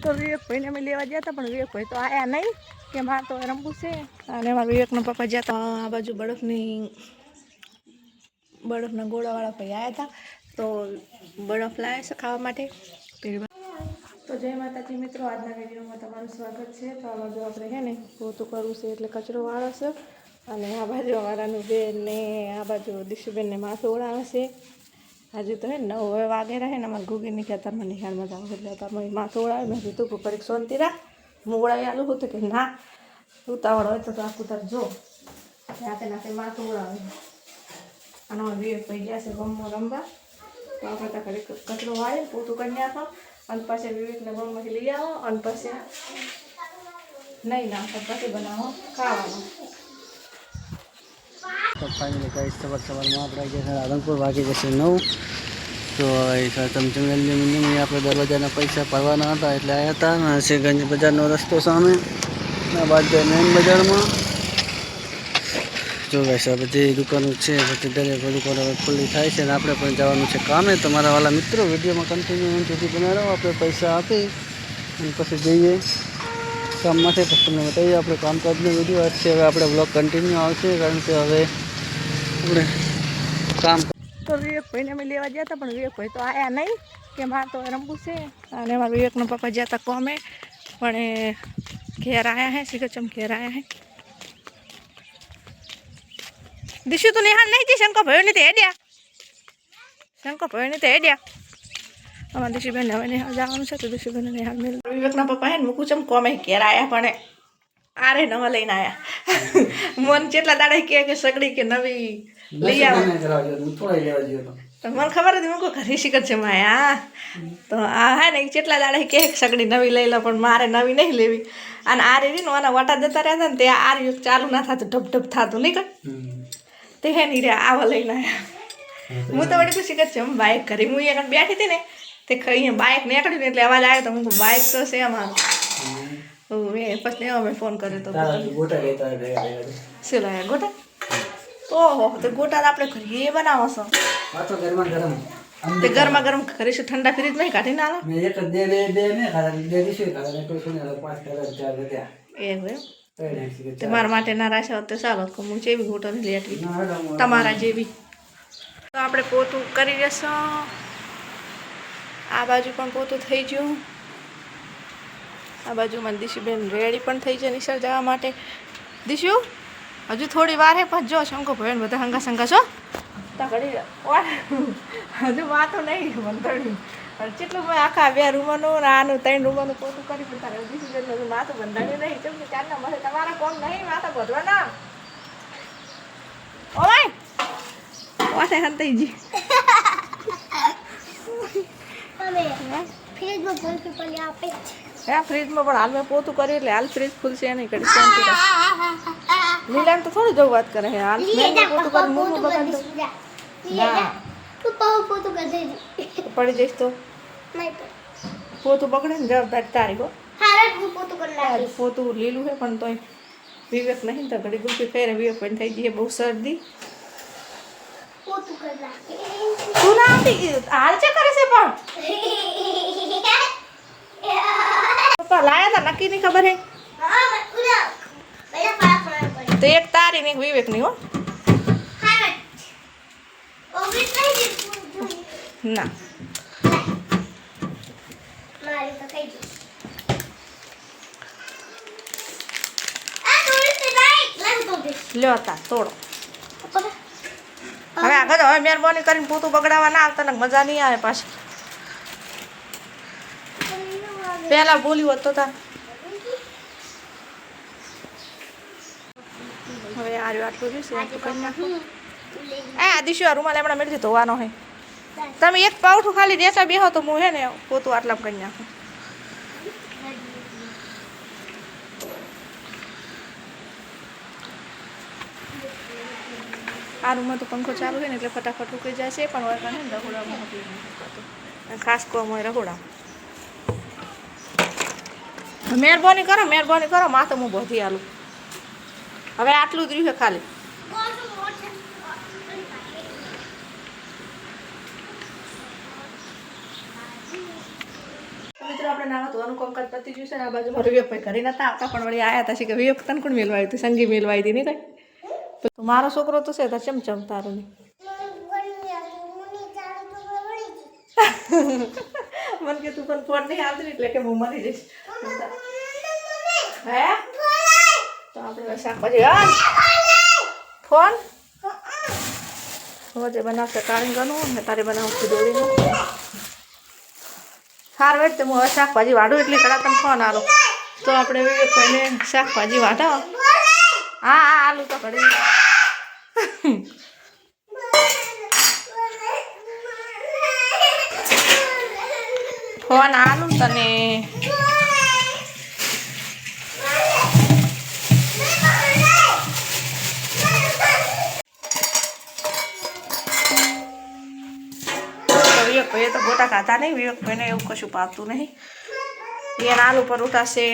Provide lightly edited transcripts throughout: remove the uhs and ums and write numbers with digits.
તો વિવેકભાઈને અમે લેવા ગયા હતા પણ વિવેકભાઈ તો આયા નહીં કે મારે તો રમવું છે અને અમારા વિવેકના પપ્પા ગયા હતા આ બાજુ બરફના ગોળાવાળા ભાઈ આવ્યા હતા તો બરફ લાવે છે ખાવા માટે. તો જય માતાજી મિત્રો, આજના વિડીયોમાં તમારું સ્વાગત છે. તો આ બાજુ આપણે છે ને પોતું કરવું છે એટલે કચરો વાળો છે અને આ બાજુ અમારાનું બેન ને આ બાજુ દિશુબેનને માથું ઓળાવે છે. હજુ તો હે 9 વાગે રહે ને અમારે ઘૂગીની ખેતરમાં નિહાળમાં જાવ એટલે તમારી માથું ઓળાવે. મેં કીધું કે પરીક્ષ શાંતિ રાખ, હું ઓળાવી આલું હતું કે ના ઉતાવળ હોય તો આખું તાર જો નાતે નાતે માથું ઓળાવે. અને વિવેક ભાઈ ગયા છે ગમમાં રમવા તો આપણે ત્યાં ઘડી કચરો વાળીને પોતું કરી નાખો અને પછી વિવેકને ગમમાંથી લઈ આવો અને પછી નહીં નાખો પછી બનાવો ખાવાનું. તો ફાઇનલી કઈ સવારમાં આપણે ગયા રાધનપુર વાગી જશે 9. તો જંગલની આપણે દરવાજાના પૈસા ભરવાના હતા એટલે આવ્યા હતા. નરસિંહગંજ બજારનો રસ્તો સામે બાજુ મેઇન બજારમાં જો ગાઈસ આ બધી દુકાનો છે, બધી દરેક દુકાનો ખુલ્લી થાય છે અને આપણે પણ જવાનું છે કામે. તમારા વાલા મિત્રો વિડીયોમાં કન્ટિન્યુ સુધી બનાવો. આપણે પૈસા આપી અને પછી જઈએ કામ માટે. પછી તમને બતાવીએ આપણે કામકાજનો વિડીયો છે. હવે આપણે બ્લોગ કન્ટિન્યુ આવશે કારણ કે હવે આપણે કામ. તો વિવેકભાઈને અમે લેવા ગયા હતા પણ વિવેકભાઈ તો આયા નહીં કે મારે તો રમવું છે અને અમારા વિવેકના પપ્પા ગયા હતા કોમે પણ ઘેર આવ્યા હે શિખરચમ ઘેર આવ્યા હે. દિશુ તો નિહાળ નહીં જી શંકો ભયો નહીં હેડ્યા અમારા દિશુબેન હવે નિહાળ જવાનું છે તો દિશુબેન નિહાળ મેળ. વિવેકના પપ્પા હે ને મૂકું ચમ કોમે ઘેર આવ્યા પણ આરે નવા લઈને આવ્યા. મન જેટલા દાડા કે સગડી કે નવી લઈ આવો મને ખબર હતી મૂકો ઘરે શીખર છે માયા. તો આ હે ને જેટલા દાડા કે સગડી નવી લઈ લો પણ મારે નવી નહીં લેવી. અને આ રેડી નો આના વાટા જતા રહ્યા હતા ને તે આ ચાલુ ના થતું ઢપ ઢપ થતું નહીં કર તે હે નહીં રે આવા લઈને આવ્યા. હું તો વળી ખુશી કર છે બાઇક ઘરે હું અહીંયા બેઠી હતી ને તે અહીંયા બાઇક નીકળ્યું ને એટલે અવાજ આવ્યો તો હું બાઇક તો છે અમારું. પછી અમે ફોન કર્યો તો શું લાયા ગોટા? ઓહો તો ગોટા આપણે ઘરે બનાવો છો તે ગરમા ગરમ ઘરે શું ઠંડા ફ્રીજ નહીં કાઢી ના આવો એવું તે મારા માટે ના રાખ્યા હોત તો ચાલો હું જેવી ગોટો નહીં લેટવી તમારા જેવી. તો આપણે પોતું કરી દેશો. આ બાજુ પણ પોતું થઈ ગયું. આ બાજુમાં દિશુબેન રેડી પણ થઈ છે નિશાળ જવા માટે. દિશુ હજુ થોડી વાર હે પછી જો શંકો ભાઈ બધા હંગા સંગા છો તા ઘડી હજુ વાતો નહીં બંધણી જેટલું મેં આખા 2 રૂમનું આનું 3 રૂમનું પોતું કરી પણ તારે દિશુબેન માથું બંધાણ્યું નહીં કેમ કે ચારના મળે તમારા કોણ નહીં માથા બધવાના ઓય વાસે હંતાઈજી ફ્રીજમાં પોતું પડી આપે હા ફ્રીજમાં પણ હાલ મેં પોતું કર્યું એટલે હાલ ફ્રીજ ખુલશે નહીં કરી શાંતિ નીલામ તો થોડી જવું વાત કરે હાલ મેં પોતું કરી મોટું બગાડ ના તું પોતું કરી પડી જઈશ તો પોતું બગડે ને જવાબદારી તારી હો. પોતું લીલું છે પણ તોય વિવેક નહીં તો ઘડી ગુલ્ફી ફેરે વિવેક પણ થઈ જઈએ બહુ શરદી તું ના આવતી હાલ છે કરે છે પણ પપ્પા લાયા હતા નક્કી નહીં ખબર હે તો એક તારી ને એક વિવેક ની હો ના લ્યો તા તોડો હવે આગળ હવે મહેરબાની કરીને પોતું બગડાવવા ના આવતા ને મજા નહીં આવે પાછી. પહેલા બોલ્યું હોત તો તા હવે આર્યું આટલું જોઈશે આટલું કરી નાખું. આ દિશુ આ રૂમાલ હમણાં મેળથી ધોવાનો હોય તમે એક પાવઠું ખાલી દેતા બેહો તો હું હે ને પોતું આટલા કરી નાખું. આ રૂમમાં તો પંખો ચાલુ છે ને એટલે ફટાફટ ઉકળી જાય છે પણ હોય ને રહોડામાં નથી ખાસ કોમ હોય રહોડા. મહેરબાની કરો માં તો હું બધી આલું. હવે આટલું જ રહ્યું છે ખાલી. મિત્રો આપણે નાવા ધોવાનું કામકાજ પતી ગયું છે ને આ બાજુમાં વિવેકભાઈ ઘરે નતા આવતા પણ વળી આવ્યા હતા કે વિવેક તને કોણ મેળવાઈ હતી સંગી મેળવાઈ હતી નહીં કઈ તો મારો છોકરો તો છે તો ચમચમ તારો નહીં મને કે તું પણ ફોન નહીં આવતી એટલે કે હું મરી જઈશ હે તો આપણે શાકભાજી ફોન રોજે બનાવશે કાળીંગનું ને તારે બનાવશે દોડીનું હાર વેટ હું હવે શાકભાજી વાઢું એટલે કડા તમે ફોન આલો તો આપણે વિવેકભાઈને શાકભાજી વાઢો હા હા આલુ તો ઘડી ફોન આલુ તને વિવેકભાઈએ તો ગોટા ખાતા નહીં વિવેકભાઈને એવું કશું પાવતું નહીં એને આલુ પરોઠા છે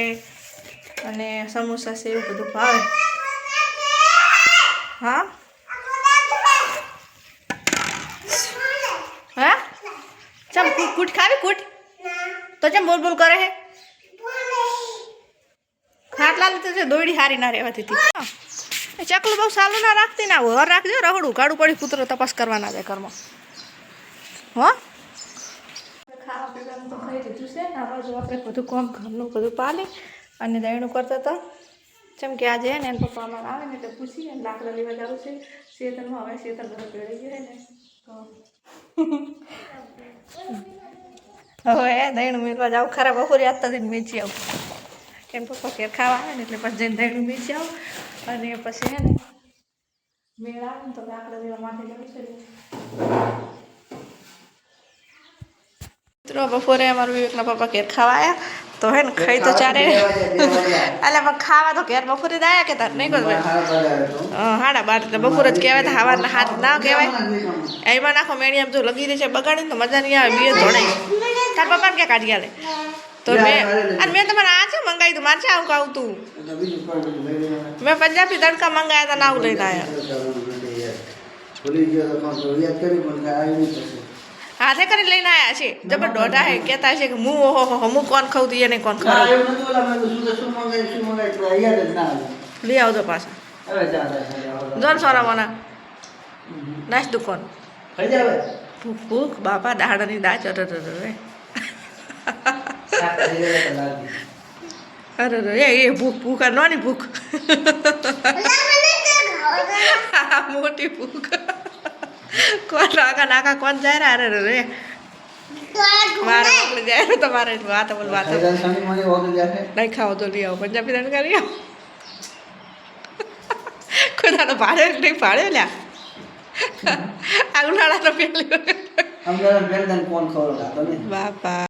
અને સમોસા છે એવું બધું ભાવે હા હા ચમ કૂટ ખાવી કૂટ તો ચમ બોલ બોલ કરે હે ખાટલા લીધે છે દોડી હારી ના રહેવાથી હતી ચકલું બહુ સાલું ના રાખતી ના વર રાખજો રગડું કાળું પડી કૂતરો તપાસ કરવાના જાય ઘરમાં હો ખાવા પીવાનું તો ખાઈ લીધું છે ને આ બાજુ આપણે બધું કામ ઘરનું બધું પાલી અને દહીંનું કરતા હતા જેમ કે આજે ને એના પપ્પા અમારે આવે ને એટલે પૂછીએ લાકડા લેવા જવું છે શેતરમાં હવે શેતર બધું પેળી ગયું ને તો હવે દહીંનું મેળવા જાવ ખરાબ બપોરે આપતા જઈને મેચી આવું કેમ પપ્પા ઘેર ખાવા આવે ને એટલે પછી જઈને દહીંનું મેચી આવું અને પછી હે ને મેળ આવે ને તો લાકડા લેવા માટે જવું છે મિત્રો બપોરે અમારું વિવેકના પપ્પા ઘેર ખાવા આવ્યા તો હે ને ખાઈ તો ચારે એટલે પણ ખાવા તો ઘેર બપોરે જ આવ્યા કે તાર નહીં કહું હાડા બાર એટલે બપોરે જ કહેવાય તો હવારના હાથ ના કહેવાય એમાં નાખો મેડિયમ જો લગી રહી છે બગાડીને તો મજા નહીં આવે બે ધોણાઈ તાર પપ્પાને ક્યાં કાઢી આલે તો મેં તમારે આ છે મંગાવી તું મારે છે આવું કાવું તું મેં પંજાબી તડકા મંગાવ્યા હતા નાવું લઈને આવ્યા હાથે કરી લઈને આવ્યા છે જબર દોઢા હે કહેતા છે કે હું ઓહો હું કોણ ખાઉં તું એને કોણ ખાવ લઈ આવજો પાછા જોન સોરાવાના નાશ દુકાન ભૂખ ભૂખ બાપા દાડાની દાચ અરે એ ભૂખ ભૂખ નાની ભૂખ મોટી ભૂખ કોણ નાકા નાકા કોણ જાય અરે રે મારે મોકલી જાય તમારે વાત બોલ વાત નહીં ખાઓ તો લઈ આવો પંજાબી તને કરી આવો કોઈ તારો ભાડે નહીં ભાડે લ્યા આ ઉનાળા તો પેલી બાપા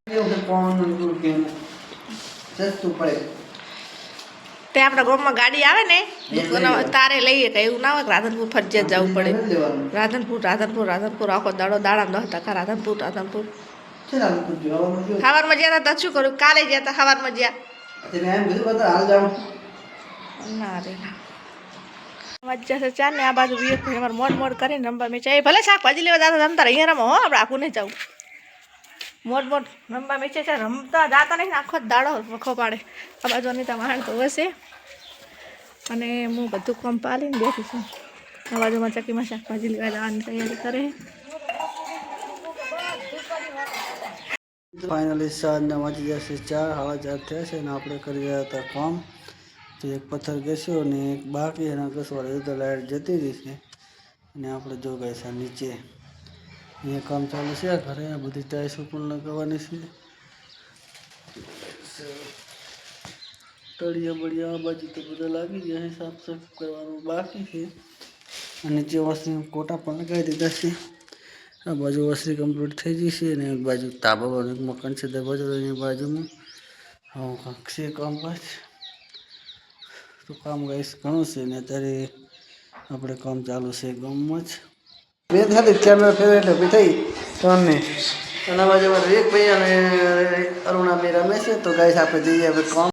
તે આપણા ગામમાં ગાડી આવે ને તારે લઈએ કે એવું ના હોય રાધનપુર ફરજિયાત જવું પડે રાધનપુર આખો દાડો દાડા 10 ટકા રાધનપુર સવારમાં ગયા હતા શું કર્યું કાલે ગયા હતા સવારમાં ગયા ના રે ના મજા છે ચાલ ને આ બાજુ વિવેક અમારે મોડ મોડ કરીને રમવા મેં ચાય ભલે શાકભાજી લેવા જતા રમતા અહીંયા રમો હો આપણે આખું નહીં જવું મોડ મોડ રમવા મેચે છે રમતા જાતા નહીં આખો જ દાડો વખો પાડે આ બાજુ અનિતા વાહણ તો હશે અને હું બધું કામ પાલીને બેઠી છું આ બાજુમાં ચકીમાં શાકભાજી લેવા જવાની તૈયારી કરે ફાઇનલી સાંજના વાંચી જશે 4 સાડા 4 થયા છે અને આપણે કરી રહ્યા હતા કામ તો એક પથ્થર ઘસ્યો અને એક બાકી એના ઘસવાડે તો લાઇટ જતી રહી છે અને આપણે જો ગઈ છે નીચે અહીંયા કામ ચાલુ છે ઘરે આ બધી ટાઈસો પણ લગાવવાની છે તળિયા બળિયા આ બાજુ તો બધા લાગી ગયા છે સાફ સાફ કરવાનું બાકી છે અને નીચે વસ્ત્રી કોટા પણ લગાવી દીધા છે આ બાજુ વસ્ત્રી કમ્પ્લીટ થઈ જશે અને એક બાજુ તાબાવાનું એક મકાન છે દરવાજો એની બાજુમાં હા કાંક છે કામકાજ તો કામ ગાઈશ ઘણું છે ને અત્યારે આપણે કામ ચાલુ છે ગામમાં જ બે ખાલી કેમેરા ફેરવે એટલે ઊભી થઈ તમને અને બાજુ એક ભાઈ અને અરુણા બે રમે છે તો ગાઈશ આપણે જઈએ હવે કામ